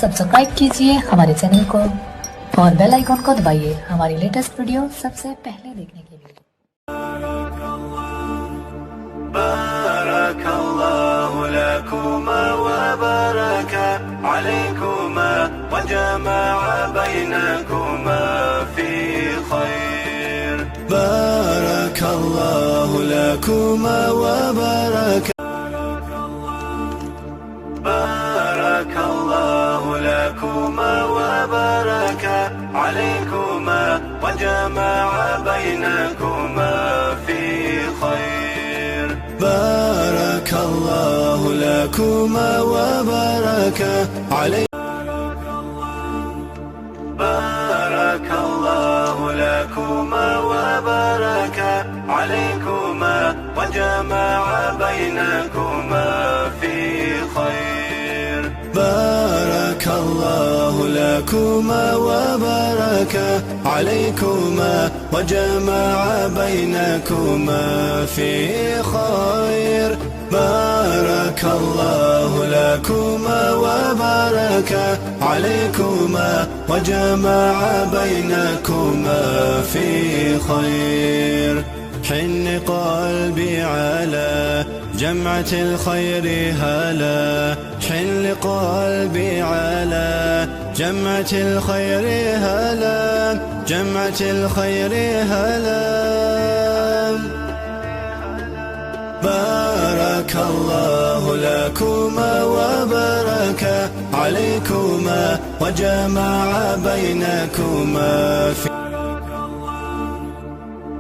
सब्सक्राइब कीजिए हमारे चैनल को और बेल आइकॉन को दबाइए हमारी लेटेस्ट वीडियो सबसे पहले देखने के लिए। بارك الله لكما وبارك عليكما وجمع بينكما في خير. بارك الله لكما وبارك بارك الله لكما وبارك عليكما وجمع بينكما في خير. بارك الله لكما وبارك عليكما بارك الله لكما وبارك عليكما وجمع بينكما في خير. بارك الله لكما وبارك عليكما وجمع بينكما في خير. بارك الله لكما وبارك عليكما وجمع بينكما في خير. حن قلبي على جمعة الخير هلا، حن قلبي على جمعة الخير هلا، جمعة الخير هلا. بارك الله لكما وبارك عليكما وجمع بينكما في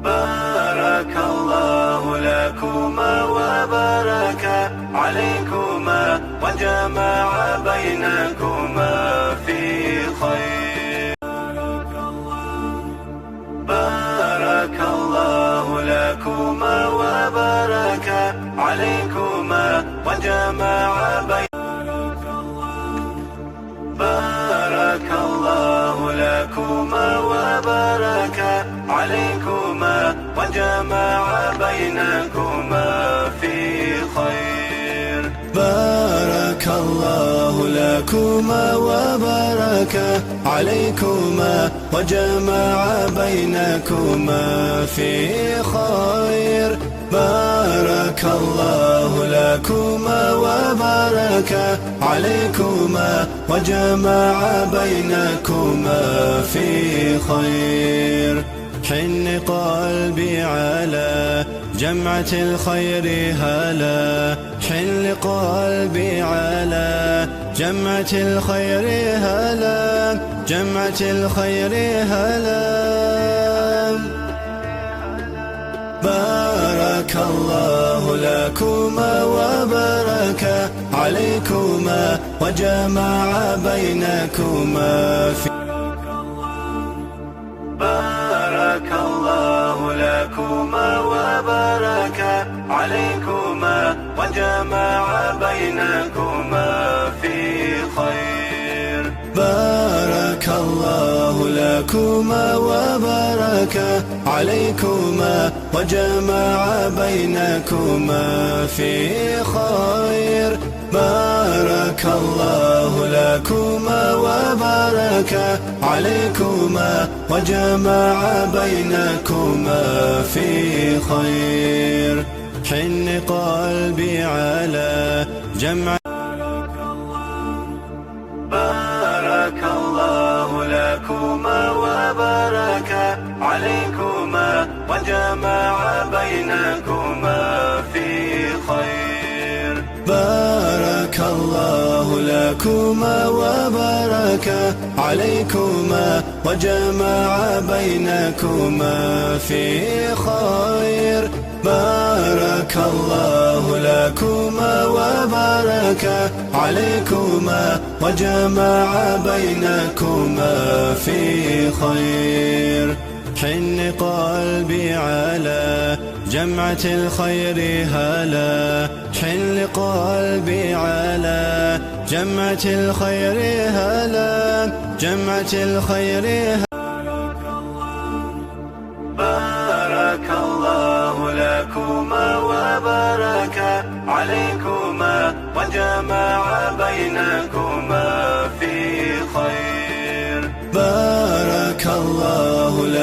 بارك الله لكما وبارك عليكما وجمع بينكما في خير. بارك الله لكما وبارك عليكما وجمع بارك الله لكما وبارك عليكما وجمع بينكما في خير. بارك الله لكما وبارك عليكما وجمع بينكما في خير. بارك الله لكما وبارك عليكما وجمع بينكما في خير. حن قلبي على جمعة الخير هلا، حن قلبي على جمعة الخير هلا، جمعة الخير هلا. بارك الله لكما وبارك عليكما وجمع بينكما في بارك الله لكما وبارك عليكما وجمع بينكما في خير. بارك الله لكما وبارك عليكما وجمع بينكما في خير. بارك الله لكما وبارك عليكما وجمع بينكما في خير. حن قلبي على جمع بارك الله لكما وبارك عليكما وجمع بينكما في خير. بارك الله لكما وبارك عليكما وجمع بينكما في خير. بارك الله لكما وبارك عليكما وجمع بينكما في خير. حن قلبي على جمعة الخير هلا، حن قلبي على جمعة الخير هلا، جمعة الخير هلا. بارك الله لكما وبارك عليكما وجمع بينكما في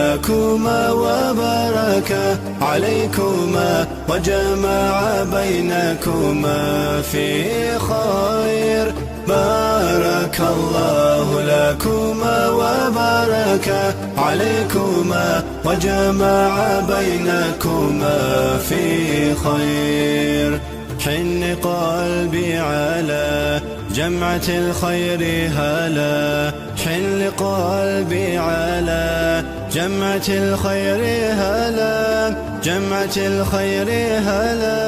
لكما وبارك عليكما وجمع بينكما في خير. بارك الله لكما وبارك عليكما وجمع بينكما في خير. حن قلبي على جمعة الخير هلا، حن قلبي على جمعة الخير هلا، جمعة الخير هلا.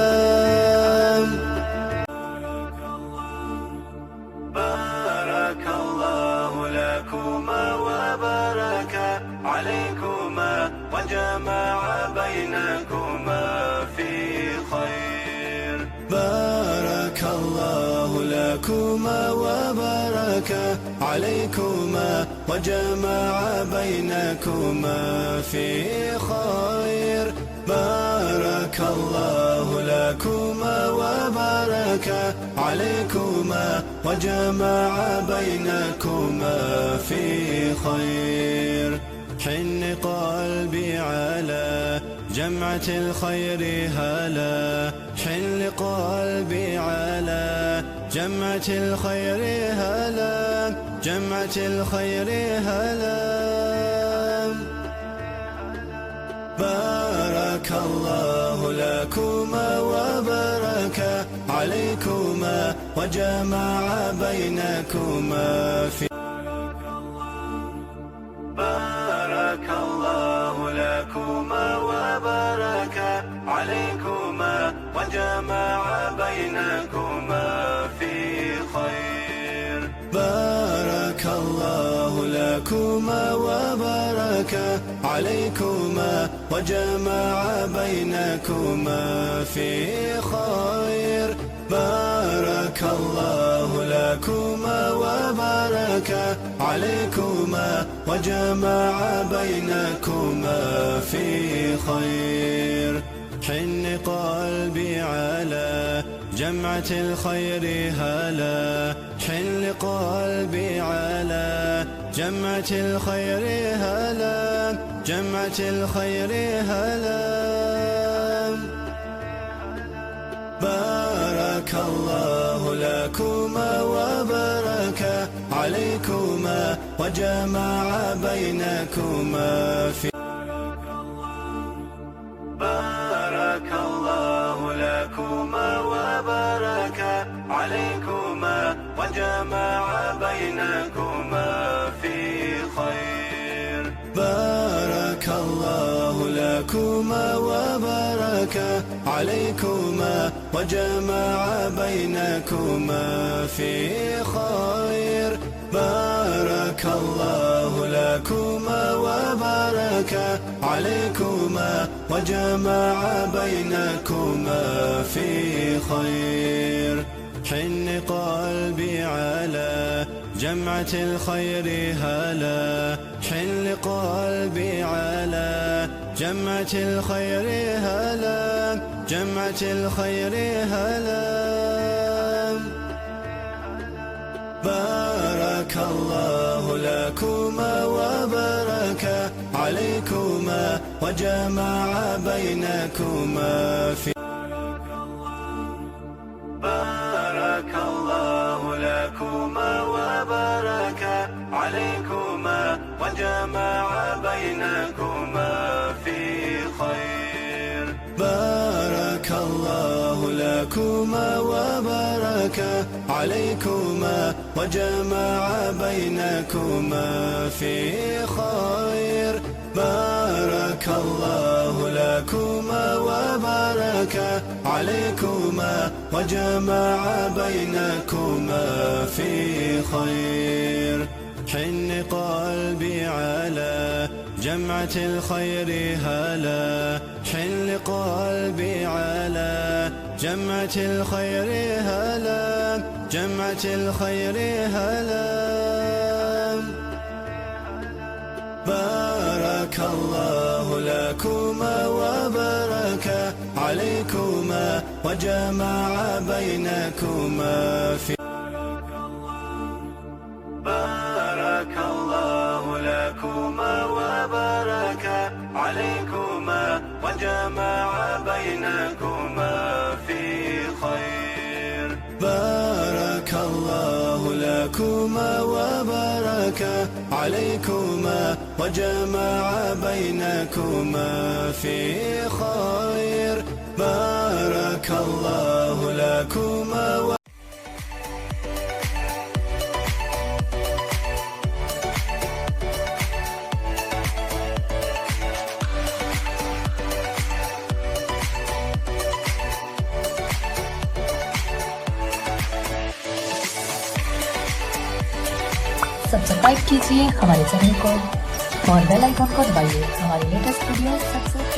بارك الله لكما وبارك عليكما وجمع بينكما في خير. بارك الله لكما وبارك عليكما وجمع بينكما في خير. بارك الله لكما وبارك عليكما وجمع بينكما في خير. حن قلبي على جمعة الخير هلا، حن قلبي على جمعة الخير هلا، جمعة الخير هلا. بارك الله لكما وبارك عليكما وجمع بينكما في. بارك الله لكما وبارك عليكما وجمع بينكما في خير. بارك الله لكما وبارك عليكما وجمع بينكما في خير. بارك الله لكما وبارك عليكما وجمع بينكما في خير. حن قلبي على جمعة الخير هلا، حن قلبي على جمعة الخير هلا، جمعة الخير هلا. بارك الله لكما وبارك عليكما وجمع بينكما في. بارك الله لكما وبارك عليكما وجمع بينكما في خير. بارك الله لكما وبارك عليكما وجمع بينكما في خير. بارك الله لكما وبارك عليكما وجمع بينكما في خير. حن قلبي على جمعة الخير هلا، حن قلبي على جمعة الخير هلا، جمعة الخير هلا. بارك الله لكما وبارك عليكما وجمع بينكما في. بارك الله لكما وبارك عليكما وجمع بينكما في خير. بارك الله لكما وبارك عليكما وجمع بينكما في خير. بارك الله لكما وبارك عليكما وجمع بينكما في خير. حن قلبي على جمعة الخير هلا، حن قلبي على جمعة الخير هلا، جمعة الخير هلا. بارك الله لكما وبارك عليكما وجمع بينكما في. بارك الله لكما وبارك عليكما وجمع بينكما في خير. بارك الله لكما وبارك عليكما وجمع بينكما في خير. بارك الله لكما सब्सक्राइब कीजिए हमारे चैनल को और बेल आइकॉन को दबाइए हमारी लेटेस्ट वीडियो सबसे